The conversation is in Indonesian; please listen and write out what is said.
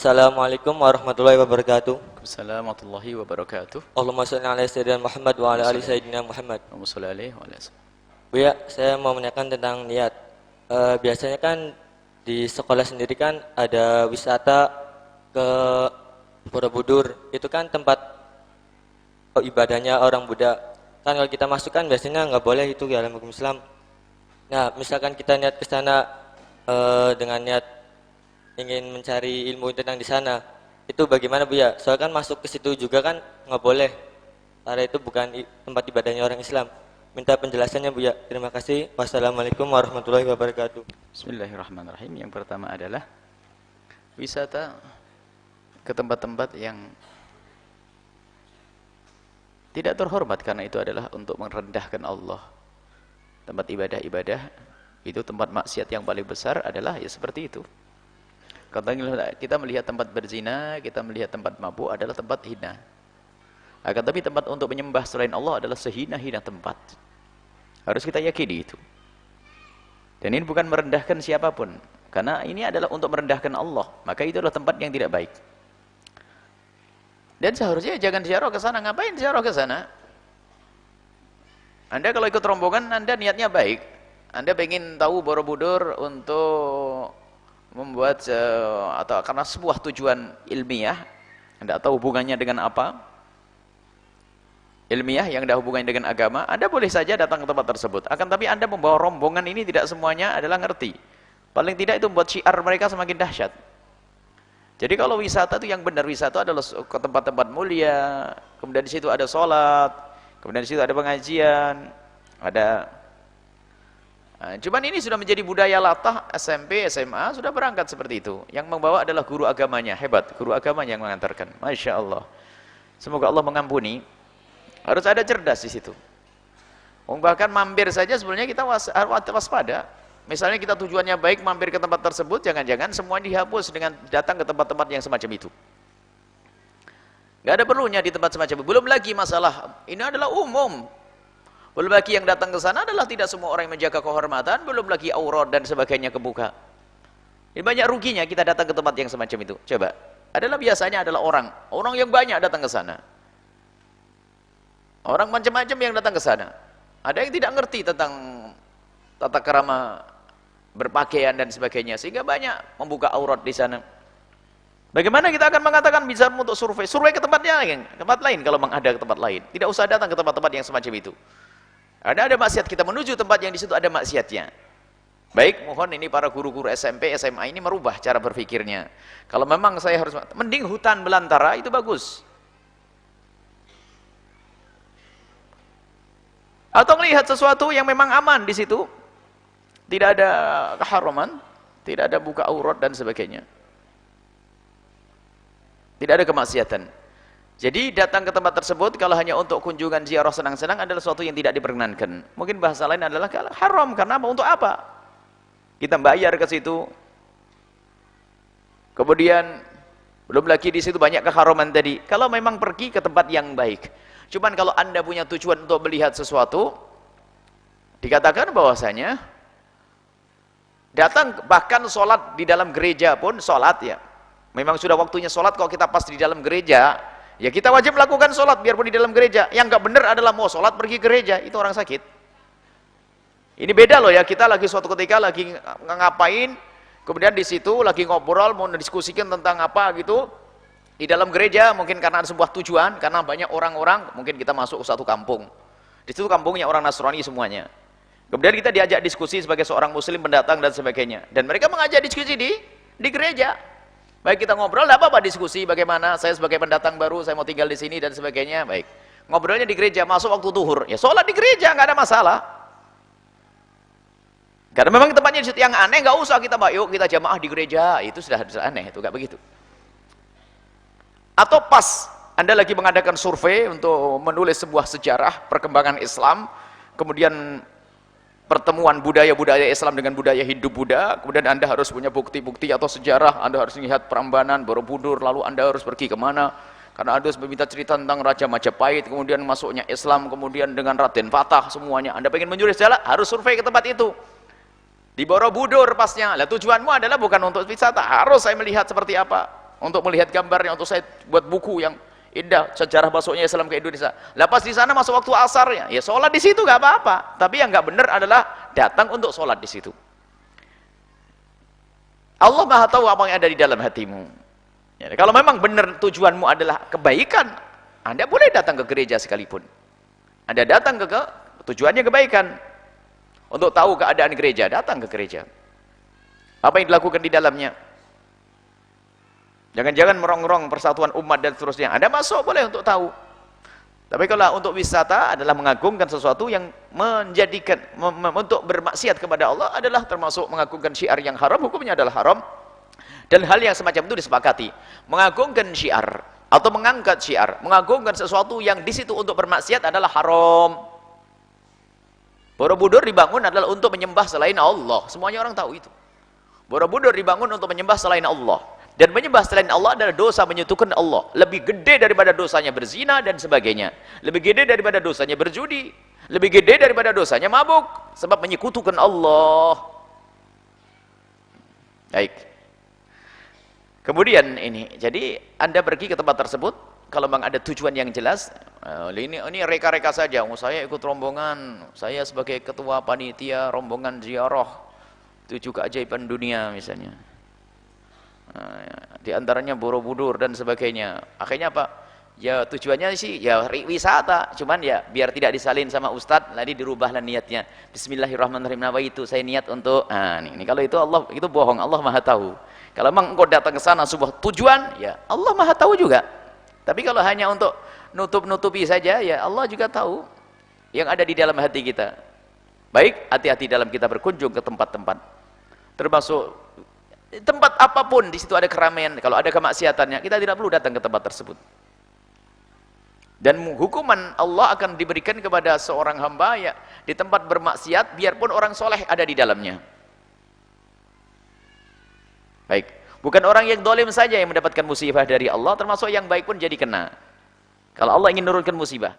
Assalamualaikum warahmatullahi wabarakatuh. Assalamualaikum warahmatullahi wabarakatuh. Allahumma shalli ala sayyidina Muhammad wa ala ali sayyidina Muhammad. Allahumma shalli alaihi wa ala alihi. Bu ya, saya mau menanyakan tentang niat. Biasanya kan di sekolah sendiri kan ada wisata ke Borobudur. Itu kan tempat ibadahnya orang Buddha. Kan kalau kita masuk kan biasanya nggak boleh itu di dalam hukum Islam. Nah, misalkan kita niat ke sana dengan niat ingin mencari ilmu tentang di sana, itu bagaimana Bu ya? Soalnya kan masuk ke situ juga kan nggak boleh, karena itu bukan tempat ibadahnya orang Islam. Minta penjelasannya Bu ya. Terima kasih. Wassalamualaikum warahmatullahi wabarakatuh. Bismillahirrahmanirrahim. Yang pertama adalah wisata ke tempat-tempat yang tidak terhormat, karena itu adalah untuk merendahkan Allah. Tempat ibadah-ibadah itu tempat maksiat yang paling besar adalah ya seperti itu. Kalau kita melihat tempat berzina, kita melihat tempat mabuk adalah tempat hina. Akan tapi tempat untuk menyembah selain Allah adalah sehina-hina tempat. Harus kita yakini itu. Dan ini bukan merendahkan siapapun, karena ini adalah untuk merendahkan Allah. Maka itu adalah tempat yang tidak baik. Dan seharusnya jangan ziarah ke sana. Ngapain ziarah ke sana? Anda kalau ikut rombongan, Anda niatnya baik. Anda ingin tahu Borobudur untuk membuat atau karena sebuah tujuan ilmiah, Anda tahu hubungannya dengan apa? Ilmiah yang ada hubungannya dengan agama, Anda boleh saja datang ke tempat tersebut. Akan tapi Anda membawa rombongan ini tidak semuanya adalah ngerti. Paling tidak itu membuat syiar mereka semakin dahsyat. Jadi kalau wisata itu yang benar, wisata adalah ke tempat-tempat mulia, kemudian di situ ada sholat, kemudian di situ ada pengajian, ada. Nah, cuman ini sudah menjadi budaya latah. SMP, SMA sudah berangkat seperti itu. Yang membawa adalah guru agamanya, hebat, guru agama yang mengantarkan. Masya Allah. Semoga Allah mengampuni. Harus ada cerdas di situ. Bahkan mampir saja sebenarnya kita waspada. Misalnya kita tujuannya baik, mampir ke tempat tersebut, jangan-jangan semuanya dihapus dengan datang ke tempat-tempat yang semacam itu. Gak ada perlunya di tempat semacam itu. Belum lagi masalah, ini adalah umum. Belum lagi yang datang ke sana adalah tidak semua orang yang menjaga kehormatan, belum lagi aurat dan sebagainya kebuka. Ini banyak ruginya kita datang ke tempat yang semacam itu. Coba, biasanya adalah orang yang banyak datang ke sana. Orang macam-macam yang datang ke sana. Ada yang tidak ngerti tentang tata krama berpakaian dan sebagainya, sehingga banyak membuka aurat di sana. Bagaimana kita akan mengatakan bisa untuk survei ke tempat lain kalau ada ke tempat lain. Tidak usah datang ke tempat-tempat yang semacam itu. Ada maksiat, kita menuju tempat yang di situ ada maksiatnya. Baik, mohon ini para guru-guru SMP, SMA ini merubah cara berpikirnya. Kalau memang saya harus, mending hutan belantara itu bagus. Atau melihat sesuatu yang memang aman di situ, tidak ada keharaman, tidak ada buka aurat dan sebagainya, tidak ada kemaksiatan. Jadi datang ke tempat tersebut kalau hanya untuk kunjungan ziarah senang-senang adalah sesuatu yang tidak diperkenankan. Mungkin bahasa lain adalah haram, karena apa? Untuk apa? Kita bayar ke situ. Kemudian belum lagi di situ banyak keharaman tadi. Kalau memang pergi ke tempat yang baik. Cuman kalau Anda punya tujuan untuk melihat sesuatu, dikatakan bahwasanya datang, bahkan sholat di dalam gereja pun sholat ya. Memang sudah waktunya sholat, kalau kita pas di dalam gereja, ya kita wajib melakukan sholat biarpun di dalam gereja. Yang nggak benar adalah mau sholat pergi gereja, itu orang sakit. Ini beda loh ya, kita lagi suatu ketika lagi ngapain, kemudian di situ lagi ngobrol, mau mendiskusikan tentang apa gitu, di dalam gereja mungkin karena ada sebuah tujuan, karena banyak orang-orang, mungkin kita masuk ke satu kampung. Di situ kampungnya orang Nasrani semuanya. Kemudian kita diajak diskusi sebagai seorang muslim pendatang dan sebagainya. Dan mereka mengajak diskusi di gereja. Baik, kita ngobrol, tidak apa-apa diskusi bagaimana saya sebagai pendatang baru, saya mau tinggal di sini dan sebagainya. Baik, ngobrolnya di gereja, masuk waktu zuhur, ya sholat di gereja, nggak ada masalah. Karena memang tempatnya yang aneh, nggak usah kita yuk kita jamaah di gereja, itu sudah aneh, itu nggak begitu. Atau pas Anda lagi mengadakan survei untuk menulis sebuah sejarah perkembangan Islam, kemudian pertemuan budaya-budaya Islam dengan budaya Hindu Buddha, kemudian Anda harus punya bukti-bukti atau sejarah, Anda harus melihat Prambanan, Borobudur, lalu Anda harus pergi kemana, karena Anda harus meminta cerita tentang Raja Majapahit, kemudian masuknya Islam, kemudian dengan Raden Fatah, semuanya. Anda pengen menulis sejarah, harus survei ke tempat itu. Di Borobudur pasnya, lah tujuanmu adalah bukan untuk wisata, harus saya melihat seperti apa. untuk melihat gambarnya, untuk saya buat buku yang indah sejarah masuknya Islam ke Indonesia. Lepas di sana masuk waktu asarnya, ya sholat di situ nggak apa-apa. Tapi yang nggak benar adalah datang untuk sholat di situ. Allah Maha tahu apa yang ada di dalam hatimu. Ya, kalau memang benar tujuanmu adalah kebaikan, Anda boleh datang ke gereja sekalipun. Anda datang ke tujuannya kebaikan. Untuk tahu keadaan gereja, datang ke gereja. Apa yang dilakukan di dalamnya? Jangan-jangan merongrong persatuan umat dan seterusnya. Anda masuk boleh untuk tahu. Tapi kalau untuk wisata adalah mengagungkan sesuatu yang menjadikan untuk bermaksiat kepada Allah adalah termasuk mengagungkan syiar yang haram, hukumnya adalah haram. Dan hal yang semacam itu disepakati. Mengagungkan syiar atau mengangkat syiar, mengagungkan sesuatu yang di situ untuk bermaksiat adalah haram. Borobudur dibangun adalah untuk menyembah selain Allah. Semuanya orang tahu itu. Borobudur dibangun untuk menyembah selain Allah. Dan menyembah selain Allah adalah dosa menyekutukan Allah. Lebih gede daripada dosanya berzina dan sebagainya. Lebih gede daripada dosanya berjudi. Lebih gede daripada dosanya mabuk. Sebab menyekutukan Allah. Baik. Kemudian ini, jadi Anda pergi ke tempat tersebut, kalau memang ada tujuan yang jelas, ini reka-reka saja. Saya ikut rombongan, saya sebagai ketua panitia rombongan ziarah 7 keajaiban dunia misalnya. Di antaranya Borobudur dan sebagainya. Akhirnya apa? Ya tujuannya sih ya wisata, cuman ya biar tidak disalin sama ustadz, nanti dirubahlah niatnya. Bismillahirrahmanirrahim. Itu saya niat untuk ini kalau itu Allah itu bohong, Allah Maha tahu. Kalau memang engkau datang ke sana sebuah tujuan, ya Allah Maha tahu juga. Tapi kalau hanya untuk nutup-nutupi saja, ya Allah juga tahu yang ada di dalam hati kita. Baik, hati-hati dalam kita berkunjung ke tempat-tempat. Termasuk tempat apapun di situ ada keramaian, kalau ada kemaksiatannya, kita tidak perlu datang ke tempat tersebut. Dan hukuman Allah akan diberikan kepada seorang hamba ya di tempat bermaksiat, biarpun orang soleh ada di dalamnya. Baik, bukan orang yang dolim saja yang mendapatkan musibah dari Allah, termasuk yang baik pun jadi kena. Kalau Allah ingin menurunkan musibah.